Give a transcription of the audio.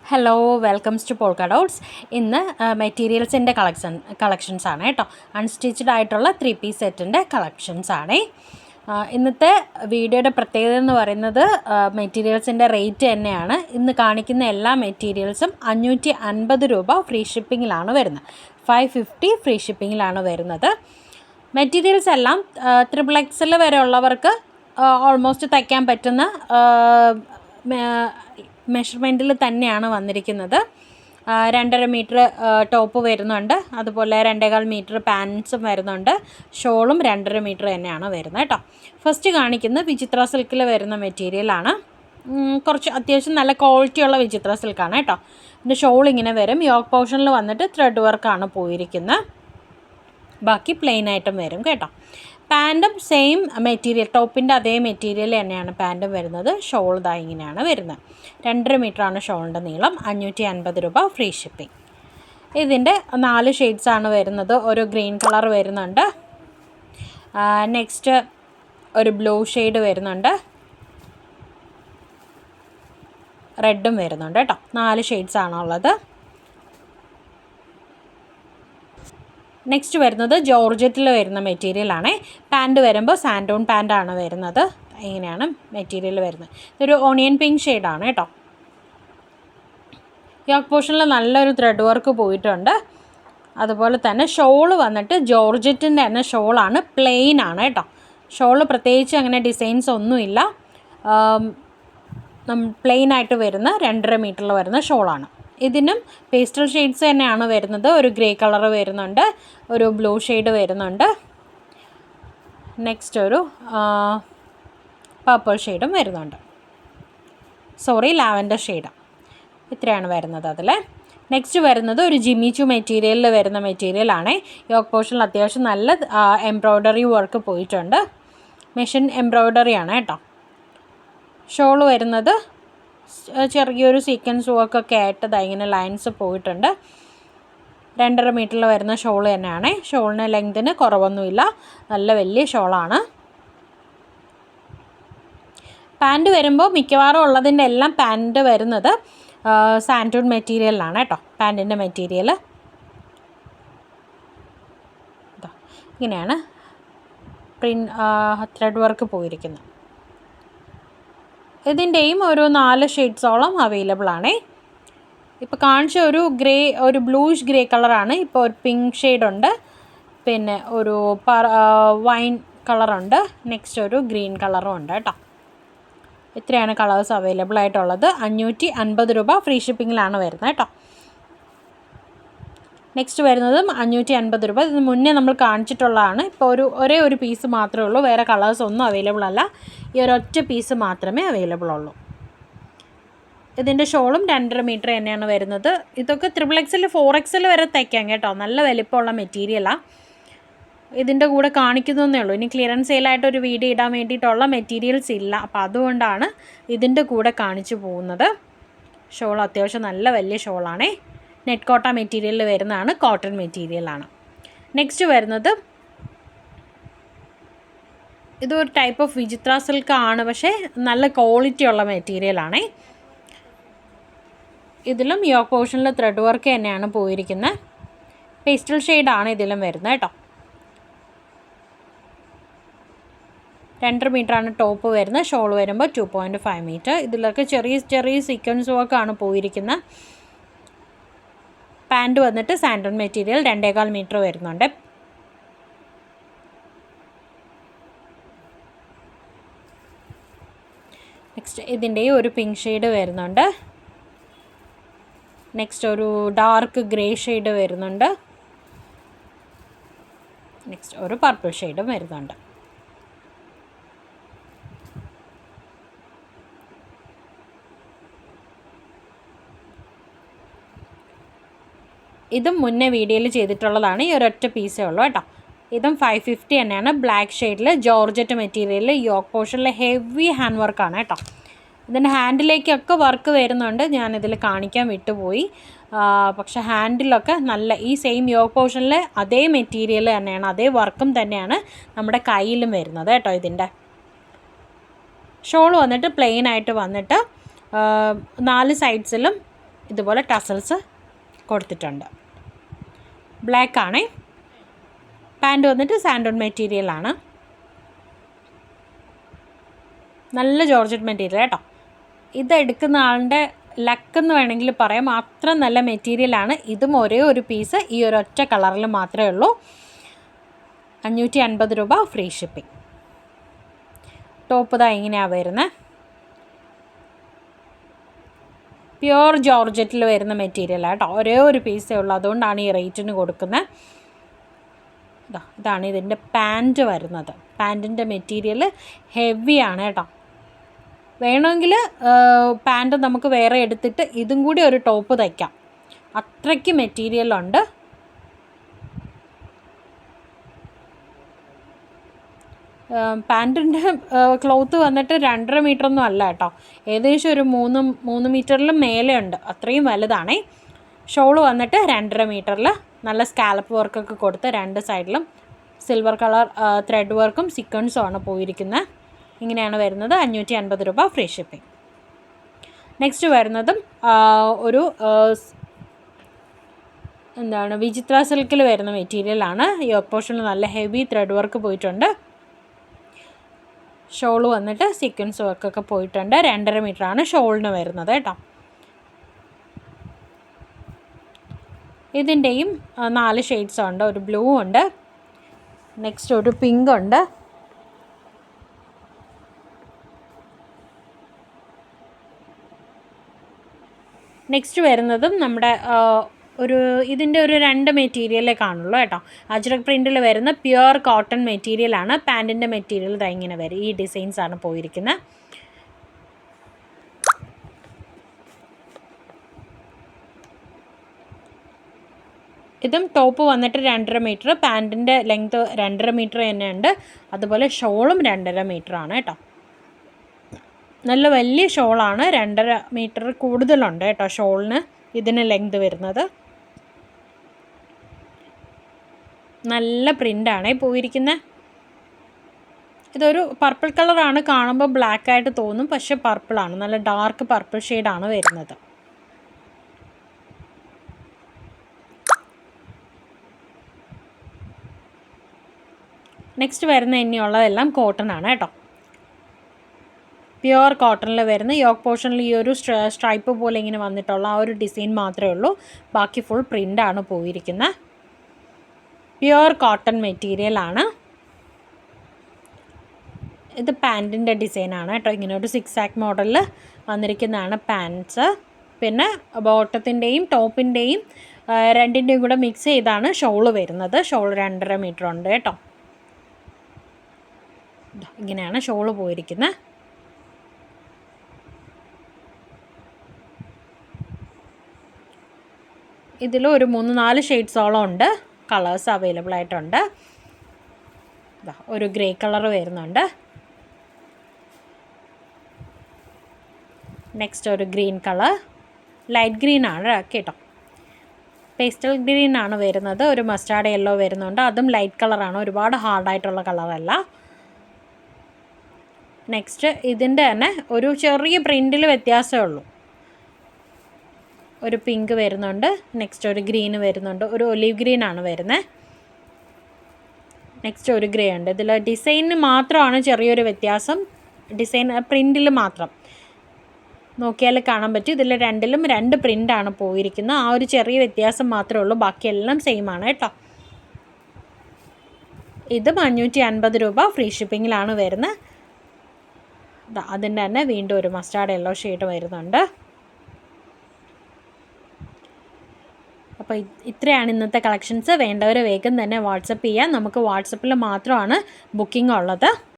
Hello welcomes to polka dots. ഇന്ന് മെറ്റീരിയൽസിൻ്റെ collections ആണ് കേട്ടോ. അൺസ്റ്റിച്ചഡ് ആയിട്ടുള്ള 3 പീസ് സെറ്റിൻ്റെ കളക്ഷൻസ് ആണ്. ഇന്നത്തെ വീഡിയോയുടെ പ്രത്യേകത എന്ന് പറയുന്നത് മെറ്റീരിയൽസിൻ്റെ റേറ്റ് തന്നെയാണ്. ഇന്ന് കാണിക്കുന്ന എല്ലാ മെറ്റീരിയൽസും 550 രൂപ ഫ്രീ ഷിപ്പിങ്ങിലാണ് വരുന്നത്. 550 ഫ്രീ ഷിപ്പിങ്ങിലാണ് വരുന്നത്. മെറ്റീരിയൽസ് എല്ലാം XXL വരെ ഉള്ളവർക്ക് ഓൾമോസ്റ്റ് തയ്ക്കാൻ പറ്റുന്ന മെഷർമെൻറ്റിൽ തന്നെയാണ് വന്നിരിക്കുന്നത്. 2.5 മീറ്റർ ടോപ്പ് വരുന്നുണ്ട്, അതുപോലെ 2.25 മീറ്റർ പാൻസും വരുന്നുണ്ട്. ഷോളും 2.5 മീറ്റർ തന്നെയാണ് വരുന്നത് കേട്ടോ. ഫസ്റ്റ് കാണിക്കുന്നത് വിചിത്ര സിൽക്കിൽ വരുന്ന മെറ്റീരിയലാണ്. കുറച്ച് അത്യാവശ്യം നല്ല ക്വാളിറ്റിയുള്ള വിചിത്ര സിൽക്കാണ് കേട്ടോ. ഇതിൻ്റെ ഷോൾ ഇങ്ങനെ വരും. യോക്ക് പോർഷനിൽ വന്നിട്ട് ത്രെഡ് വർക്കാണ് പോയിരിക്കുന്നത്. ബാക്കി പ്ലെയിൻ ആയിട്ടും വരും കേട്ടോ. പാൻറ്റും സെയിം മെറ്റീരിയൽ, ടോപ്പിൻ്റെ അതേ മെറ്റീരിയൽ തന്നെയാണ് പാൻറ്റും വരുന്നത്. ഷോൾ ഇതാ ഇങ്ങനെയാണ് വരുന്നത്. 2.5 മീറ്ററാണ് ഷോളിൻ്റെ നീളം. 550 രൂപ ഫ്രീ ഷിപ്പിംഗ്. ഇതിൻ്റെ 4 ഷെയ്ഡ്സാണ് വരുന്നത്. ഒരു ഗ്രീൻ കളർ വരുന്നുണ്ട്, നെക്സ്റ്റ് ഒരു ബ്ലൂ ഷെയ്ഡ് വരുന്നുണ്ട്, റെഡും വരുന്നുണ്ട് കേട്ടോ. 4 ഷെയ്ഡ്സാണുള്ളത്. നെക്സ്റ്റ് വരുന്നത് ജോർജറ്റിൽ വരുന്ന മെറ്റീരിയലാണ്. പാൻറ്റ് വരുമ്പോൾ സാൻഡോൺ പാൻറ്റാണ് വരുന്നത്. ഇങ്ങനെയാണ് മെറ്റീരിയൽ വരുന്നത്. ഇതൊരു ഓണിയൻ പിങ്ക് ഷെയ്ഡാണ് കേട്ടോ. യോക്ക് പോർഷനിൽ നല്ലൊരു ത്രെഡ് വർക്ക് പോയിട്ടുണ്ട്. അതുപോലെ തന്നെ ഷോള് വന്നിട്ട് ജോർജറ്റിൻ്റെ തന്നെ ഷോളാണ്, പ്ലെയിൻ ആണ് കേട്ടോ. ഷോള് പ്രത്യേകിച്ച് അങ്ങനെ ഡിസൈൻസ് ഒന്നുമില്ല, പ്ലെയിൻ ആയിട്ട് വരുന്ന 2.5 മീറ്ററിൽ വരുന്ന ഷോളാണ്. ഇതിനും പേസ്റ്റൽ ഷെയ്ഡ്സ് തന്നെയാണ് വരുന്നത്. ഒരു ഗ്രേ കളർ വരുന്നുണ്ട്, ഒരു ബ്ലൂ ഷെയ്ഡ് വരുന്നുണ്ട്, നെക്സ്റ്റ് ഒരു പർപ്പിൾ ഷെയ്ഡും വരുന്നുണ്ട്, ലാവൻഡർ ഷെയ്ഡ്. ഇത്രയാണ് വരുന്നത് അതിൽ. നെക്സ്റ്റ് വരുന്നത് ഒരു ജിമിച്ചു മെറ്റീരിയലിൽ വരുന്ന മെറ്റീരിയലാണ്. യോക്ക് പോർഷനിൽ അത്യാവശ്യം നല്ല എംബ്രോയ്ഡറി വർക്ക് പോയിട്ടുണ്ട്. മെഷീൻ എംബ്രോയ്ഡറിയാണ് കേട്ടോ. ഷോൾ വരുന്നത് ചെറിയൊരു സീക്വൻസ് വർക്കൊക്കെ ആയിട്ട് ഇങ്ങനെ ലൈൻസ് പോയിട്ടുണ്ട്. 2.5 മീറ്ററിൽ വരുന്ന ഷോൾ തന്നെയാണ്. ഷോളിന് ലെങ്തിന് കുറവൊന്നുമില്ല, നല്ല വലിയ ഷോളാണ്. പാൻറ്റ് വരുമ്പോൾ മിക്കവാറും ഉള്ളതിൻ്റെ എല്ലാം പാൻറ്റ് വരുന്നത് സാൻഡൂൺ മെറ്റീരിയലിലാണ് കേട്ടോ. പാൻറ്റിൻ്റെ മെറ്റീരിയൽ ഇങ്ങനെയാണ് ത്രെഡ് വർക്ക് പോയിരിക്കുന്നത്. ഇതിൻ്റെയും ഒരു 4 ഷെയ്ഡ്സോളം അവൈലബിൾ ആണ്. ഇപ്പോൾ കാണിച്ച ഒരു ഒരു ബ്ലൂഷ് ഗ്രേ കളറാണ്. ഇപ്പോൾ ഒരു പിങ്ക് ഷെയ്ഡുണ്ട്, പിന്നെ ഒരു വൈൻ കളറുണ്ട്, നെക്സ്റ്റ് ഒരു ഗ്രീൻ കളറും ഉണ്ട് കേട്ടോ. ഇത്രയാണ് കളേഴ്സ് അവൈലബിൾ ആയിട്ടുള്ളത്. 550 രൂപ ഫ്രീ ഷിപ്പിങ്ങിലാണ് വരുന്നത് കേട്ടോ. നെക്സ്റ്റ് വരുന്നതും 550 രൂപ. ഇതിന് മുന്നേ നമ്മൾ കാണിച്ചിട്ടുള്ളതാണ്. ഇപ്പോൾ ഒരേ ഒരു പീസ് മാത്രമേ ഉള്ളൂ, വേറെ കളേഴ്സ് ഒന്നും അവൈലബിൾ അല്ല. ഈ ഒരൊറ്റ പീസ് മാത്രമേ അവൈലബിൾ ഉള്ളൂ. ഇതിൻ്റെ ഷോളും 2.5 മീറ്റർ തന്നെയാണ് വരുന്നത്. ഇതൊക്കെ XXL 4XL വരെ തയ്ക്കാം കേട്ടോ. നല്ല വലിപ്പമുള്ള മെറ്റീരിയലാണ്. ഇതിൻ്റെ കൂടെ കാണിക്കുന്നതേ ഉള്ളൂ. ഇനി ക്ലിയറൻസ് സെയിലായിട്ടൊരു വീഡിയോ ഇടാൻ വേണ്ടിയിട്ടുള്ള മെറ്റീരിയൽസ് ഇല്ല, അപ്പോൾ അതുകൊണ്ടാണ് ഇതിൻ്റെ കൂടെ കാണിച്ചു പോകുന്നത്. ഷോൾ അത്യാവശ്യം നല്ല വലിയ ഷോളാണേ. നെറ്റ് കോട്ട മെറ്റീരിയലിൽ വരുന്നതാണ്, കോട്ടൺ മെറ്റീരിയലാണ്. നെക്സ്റ്റ് വരുന്നത് ഇതൊരു ടൈപ്പ് ഓഫ് വിചിത്ര സിൽക്കാണ്, പക്ഷേ നല്ല ക്വാളിറ്റി ഉള്ള മെറ്റീരിയലാണേ. ഇതിലും യോക്ക് പോർഷനിൽ ത്രെഡ് വർക്ക് തന്നെയാണ് പോയിരിക്കുന്നത്. പേസ്റ്റൽ ഷെയ്ഡാണ് ഇതിലും വരുന്നത് കേട്ടോ. 2.5 മീറ്ററാണ് ടോപ്പ് വരുന്നത്. ഷോൾ വരുമ്പോൾ 2.5 മീറ്റർ. ഇതിലൊക്കെ ചെറിയ സീക്വൻസ് വർക്കാണ് പോയിരിക്കുന്നത്. പാൻറ്റ് വന്നിട്ട് സാൻഡോൺ മെറ്റീരിയൽ 2.25 മീറ്റർ വരുന്നുണ്ട്. നെക്സ്റ്റ് ഇതിൻ്റെയും ഒരു പിങ്ക് ഷെയ്ഡ് വരുന്നുണ്ട്, നെക്സ്റ്റ് ഒരു ഡാർക്ക് ഗ്രേ ഷെയ്ഡ് വരുന്നുണ്ട്, നെക്സ്റ്റ് ഒരു പർപ്പിൾ ഷെയ്ഡും വരുന്നുണ്ട്. ഇതും മുന്നേ വീഡിയോയിൽ ചെയ്തിട്ടുള്ളതാണ്. ഈ ഒരൊറ്റ പീസേ ഉള്ളൂ കേട്ടോ. ഇതും 550 തന്നെയാണ്. ബ്ലാക്ക് ഷെയ്ഡിൽ ജോർജറ്റ് മെറ്റീരിയലിൽ യോക്ക് പോർഷനിൽ ഹെവി ഹാൻഡ് വർക്കാണ് കേട്ടോ. ഇതിൻ്റെ ഹാൻഡിലേക്കൊക്കെ വർക്ക് വരുന്നുണ്ട്, ഞാനിതിൽ കാണിക്കാൻ വിട്ടുപോയി. പക്ഷേ ഹാൻഡിലൊക്കെ നല്ല ഈ സെയിം യോക്ക് പോർഷനിൽ അതേ മെറ്റീരിയൽ തന്നെയാണ്, അതേ വർക്കും തന്നെയാണ് നമ്മുടെ കയ്യിലും വരുന്നത് കേട്ടോ. ഇതിൻ്റെ ഷോൾ വന്നിട്ട് പ്ലെയിൻ ആയിട്ട് വന്നിട്ട് 4 സൈഡ്സിലും ഇതുപോലെ ടസൽസ് കൊടുത്തിട്ടുണ്ട്. ബ്ലാക്ക് ആണേ. പാൻറ്റ് വന്നിട്ട് സാൻഡോൺ മെറ്റീരിയലാണ്. നല്ല ജോർജറ്റ് മെറ്റീരിയൽ കേട്ടോ. ഇതെടുക്കുന്ന ആളുടെ ലക്കെന്ന് വേണമെങ്കിൽ പറയാം, അത്ര നല്ല മെറ്റീരിയലാണ്. ഇതും ഒരേ ഒരു പീസ് ഈ ഒരൊറ്റ കളറിൽ മാത്രമേ ഉള്ളൂ. 550 രൂപ ഫ്രീ ഷിപ്പിംഗ്. ടോപ്പ് ഇതാ ഇങ്ങനെയാണ് വരുന്നത്. പ്യുവർ ജോർജറ്റിൽ വരുന്ന മെറ്റീരിയലാണ് കേട്ടോ. ഒരേ ഒരു പീസേ ഉള്ളൂ, അതുകൊണ്ടാണ് ഈ റേറ്റിന് കൊടുക്കുന്നത്. ഇതാണ് ഇതിൻ്റെ പാൻറ്റ് വരുന്നത്. പാൻറ്റിൻ്റെ മെറ്റീരിയൽ ഹെവിയാണ് കേട്ടോ. വേണമെങ്കിൽ പാൻറ്റ് നമുക്ക് വേറെ എടുത്തിട്ട് ഇതും കൂടി ഒരു ടോപ്പ് തയ്ക്കാം, അത്രയ്ക്ക് മെറ്റീരിയലുണ്ട്. പാൻറ്റിൻ്റെ ക്ലോത്ത് വന്നിട്ട് 2.5 മീറ്ററൊന്നും അല്ല കേട്ടോ, ഏകദേശം ഒരു 3 മീറ്ററിലും മേലെ ഉണ്ട്, അത്രയും വലുതാണേ. ഷോള് വന്നിട്ട് 2.5 മീറ്ററിൽ നല്ല സ്കാലപ്പ് വർക്കൊക്കെ കൊടുത്ത് 2 സൈഡിലും സിൽവർ കളർ ത്രെഡ് വർക്കും സീക്വൻസും ആണ് പോയിരിക്കുന്നത്. ഇങ്ങനെയാണ് വരുന്നത്. 550 രൂപ ഫ്രീ ഷിപ്പിംഗ്. നെക്സ്റ്റ് വരുന്നതും ഒരു വിചിത്ര സിൽക്കിൽ വരുന്ന മെറ്റീരിയലാണ്. യോക്ക് പോർഷനിൽ നല്ല ഹെവി ത്രെഡ് വർക്ക് പോയിട്ടുണ്ട്. ഷോള് വന്നിട്ട് സീക്വൻസ് വർക്കൊക്കെ പോയിട്ടുണ്ട്. 2.5 മീറ്ററാണ് ഷോളിന് വരുന്നത് കേട്ടോ. ഇതിൻ്റെയും 4 ഷെയ്ഡ്സ് ഉണ്ട്. ഒരു ബ്ലൂ ഉണ്ട്, നെക്സ്റ്റ് ഒരു പിങ്ക് ഉണ്ട്, നെക്സ്റ്റ് വരുന്നതും നമ്മുടെ ഇതിൻ്റെ ഒരു 2 മെറ്റീരിയലേ കാണുള്ളൂ കേട്ടോ. അജ്രക് പ്രിൻറ്റിൽ വരുന്ന പ്യുവർ കോട്ടൺ മെറ്റീരിയലാണ്. പാൻറ്റിൻ്റെ മെറ്റീരിയൽ ഇങ്ങനെ വരും. ഈ ഡിസൈൻസാണ് പോയിരിക്കുന്നത്. ഇതും ടോപ്പ് വന്നിട്ട് 2.5 മീറ്റർ, പാൻറ്റിൻ്റെ ലെങ്ത്ത് 2.5 മീറ്റർ തന്നെ ഉണ്ട്. അതുപോലെ ഷോളും 2.5 മീറ്ററാണ് കേട്ടോ. നല്ല വലിയ ഷോളാണ്. 2.5 മീറ്റർ കൂടുതലുണ്ട് കേട്ടോ ഷോളിന് ഇതിന് ലെങ്ത് വരുന്നത്. നല്ല പ്രിൻ്റാണ് പോയിരിക്കുന്നത്. ഇതൊരു പർപ്പിൾ കളറാണ്, കാണുമ്പോൾ ബ്ലാക്ക് ആയിട്ട് തോന്നും, പക്ഷെ പർപ്പിളാണ്, നല്ല ഡാർക്ക് പർപ്പിൾ ഷെയ്ഡാണ് വരുന്നത്. നെക്സ്റ്റ് വരുന്ന ഇനിയുള്ളതെല്ലാം കോട്ടൺ ആണ് കേട്ടോ. പ്യുവർ കോട്ടണിൽ വരുന്ന യോക്ക് പോർഷനിൽ ഈ ഒരു സ്ട്രൈപ്പ് പോലെ ഇങ്ങനെ വന്നിട്ടുള്ള ആ ഒരു ഡിസൈൻ മാത്രമേ ഉള്ളൂ. ബാക്കി ഫുൾ പ്രിൻ്റാണ് പോയിരിക്കുന്നത്. പ്യുവർ കോട്ടൺ മെറ്റീരിയലാണ്. ഇത് പാൻറ്റിൻ്റെ ഡിസൈനാണ് കേട്ടോ. ഇങ്ങനെ ഒരു 6 ആക്ക് മോഡലിൽ വന്നിരിക്കുന്നതാണ് പാൻറ്റ്സ്. പിന്നെ ബോട്ടത്തിൻ്റെയും ടോപ്പിൻ്റെയും രണ്ടിൻ്റെയും കൂടെ മിക്സ് ചെയ്താണ് ഷോള് വരുന്നത്. ഷോൾ 2.5 മീറ്റർ ഉണ്ട് കേട്ടോ. ഇങ്ങനെയാണ് ഷോള് പോയിരിക്കുന്നത്. ഇതിൽ ഒരു 3-4 ഷെയ്ഡ്സോളം ഉണ്ട്, കളേഴ്സ് അവൈലബിൾ ആയിട്ടുണ്ട്. ഒരു ഗ്രേ കളർ വരുന്നുണ്ട്, നെക്സ്റ്റ് ഒരു ഗ്രീൻ കളർ, ലൈറ്റ് ഗ്രീൻ ആണ് കേട്ടോ. പേസ്റ്റൽ ഗ്രീൻ ആണ് വരുന്നത്. ഒരു മസ്റ്റാർഡ് യെല്ലോ വരുന്നുണ്ട്, അതും ലൈറ്റ് കളറാണ്, ഒരുപാട് ഹാർഡായിട്ടുള്ള കളറല്ല. നെക്സ്റ്റ് ഇതിൻ്റെ തന്നെ ഒരു ചെറിയ പ്രിൻറ്റിൽ വ്യത്യാസമേ ഉള്ളൂ. ഒരു പിങ്ക് വരുന്നുണ്ട്, നെക്സ്റ്റ് ഒരു ഗ്രീന് വരുന്നുണ്ട്, ഒരു ഒലീവ് ഗ്രീൻ ആണ് വരുന്നത്. നെക്സ്റ്റ് ഒരു ഗ്രേ ഉണ്ട്. ഇതിൽ ഡിസൈനിന് മാത്രമാണ് ചെറിയൊരു വ്യത്യാസം, ഡിസൈൻ പ്രിൻറ്റിൽ മാത്രം നോക്കിയാൽ കാണാൻ പറ്റും. ഇതിൽ രണ്ടിലും 2 പ്രിൻ്റാണ് പോയിരിക്കുന്നത്. ആ ഒരു ചെറിയ വ്യത്യാസം മാത്രമേ ഉള്ളൂ, ബാക്കിയെല്ലാം സെയിം ആണ് കേട്ടോ. ഇതും 550 രൂപ ഫ്രീ ഷിപ്പിങ്ങിലാണ് വരുന്നത്. അതിൻ്റെ തന്നെ വീണ്ടും ഒരു മസ്റ്റാർഡ് യെല്ലോ ഷെയ്ഡ് വരുന്നുണ്ട്. അപ്പോൾ ഇത്രയാണ് ഇന്നത്തെ കളക്ഷൻസ്. വേണ്ടവർ വേഗം തന്നെ വാട്സപ്പ് ചെയ്യാം. നമുക്ക് വാട്സപ്പിൽ മാത്രമാണ് ബുക്കിംഗ് ഉള്ളത്.